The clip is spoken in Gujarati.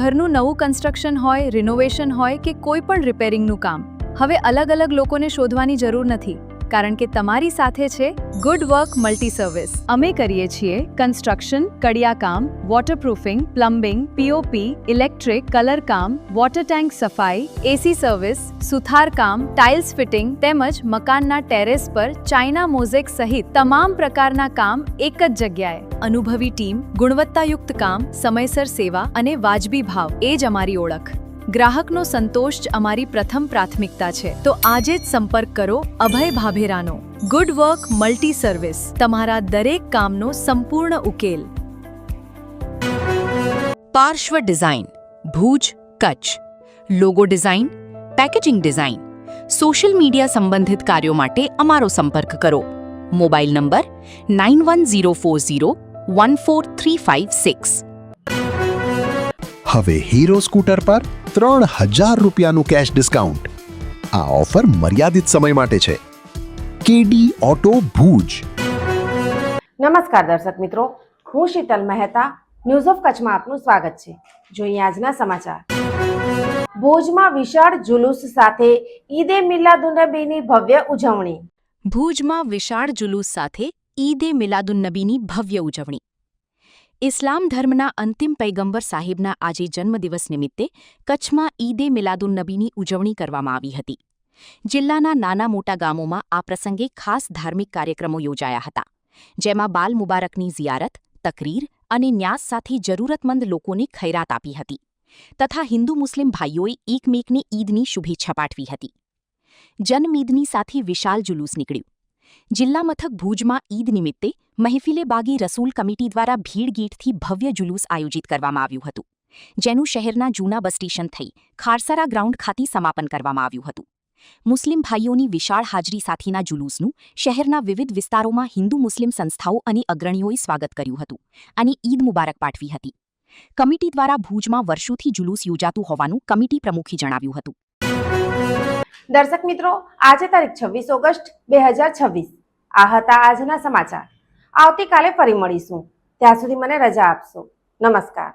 ઘરનું નવું કન્સ્ટ્રક્શન હોય, રિનોવેશન હોય કે કોઈ પણ રિપેરિંગનું કામ, હવે અલગ અલગ લોકોને શોધવાની જરૂર નથી, કારણ કે તમારી સાથે છે ગુડ વર્ક મલ્ટી સર્વિસ. અમે કરીએ છીએ કન્સ્ટ્રક્શન, કડિયાકામ, waterproofing, plumbing, POP, electric, colour કામ, વોટર ટેન્ક સફાઈ, એસી સર્વિસ, સુથાર કામ, ટાઇલ્સ ફિટિંગ તેમજ મકાનના ટેરેસ પર ચાઇના મોઝેક સહિત તમામ પ્રકારના કામ એક જ જગ્યાએ. અનુભવી ટીમ, ગુણવત્તાયુક્ત કામ, સમયસર સેવા અને વાજબી ભાવ એ જ અમારી ઓળખ. ગ્રાહકનો સંતોષ જ અમારી પ્રથમ પ્રાથમિકતા છે. તો આજે જ સંપર્ક કરો અભય ભાભેરાનો. ગુડ વર્ક મલ્ટી સર્વિસ, તમારા દરેક કામનો સંપૂર્ણ ઉકેલ. Parshva design, Bhuj, Kutch. Logo design, packaging design, social media સંબંધિત કાર્યો માટે અમારો સંપર્ક કરો. Mobile number 9104014356. હવે હીરો સ્કૂટર પર 3000 રૂપિયાનું કેશ ડિસ્કાઉન્ટ. આ ઓફર મર્યાદિત સમય માટે છે. કેડી ઓટો ભુજ. નમસ્કાર દર્શક મિત્રો, હું શીતલ મહેતા. ન્યૂઝ ઓફ કચ્છમાં આપનું સ્વાગત છે. જોઈએ આજના સમાચાર. ભુજમાં વિશાળ જુલુસ સાથે ઈદે મિલાદુન્નબીની ભવ્ય ઉજવણી. ભુજમાં વિશાળ જુલુસ સાથે ઈદે મિલાદુન્નબીની ભવ્ય ઉજવણી. ઇસ્લામ ધર્મના અંતિમ પૈગંબર સાહિબના આજે જન્મદિવસ નિમિત્તે કચ્છમાં ઈદે મિલાદુન્નબીની ઉજવણી કરવામાં આવી હતી. જિલ્લાના નાના મોટા ગામોમાં આ પ્રસંગે ખાસ ધાર્મિક કાર્યક્રમો યોજાયા હતા, જેમાં બાલ મુબારકની ઝિયારત, તકરીર અને ન્યાસ સાથે જરૂરતમંદ લોકોને ખૈરાત આપી હતી, તથા હિન્દુ મુસ્લિમ ભાઈઓએ એકમેકને ઈદની શુભેચ્છા પાઠવી હતી. જનમીદની સાથે વિશાળ જુલુસ નીકળ્યું. જિલ્લા મથક ભુજમાં ઈદ નિમિત્તે મહેફિલે બાગી રસૂલ કમિટી દ્વારા ભીડ ગેટથી ભવ્ય જુલુસ આયોજિત કરવામાં આવ્યું હતું, જેનું શહેરના જૂના બસ સ્ટેશન થઈ ખારસરા ગ્રાઉન્ડ ખાતે સમાપન કરવામાં આવ્યું હતું. મુસ્લિમ ભાઈઓની વિશાળ હાજરી સાથેના જુલુસનું શહેરના વિવિધ વિસ્તારોમાં હિન્દુ મુસ્લિમ સંસ્થાઓ અને અગ્રણીઓએ સ્વાગત કર્યું હતું અને ઈદ મુબારક પાઠવી હતી. કમિટી દ્વારા ભુજમાં વર્ષોથી જુલુસ યોજાતું હોવાનું કમિટી પ્રમુખે જણાવ્યું હતું. દર્શક મિત્રો, આજે તારીખ 26 ઓગસ્ટ 2026. આ હતા આજના સમાચાર. આવતીકાલે ફરી મળીશું. ત્યાં સુધી મને રજા આપશો. નમસ્કાર.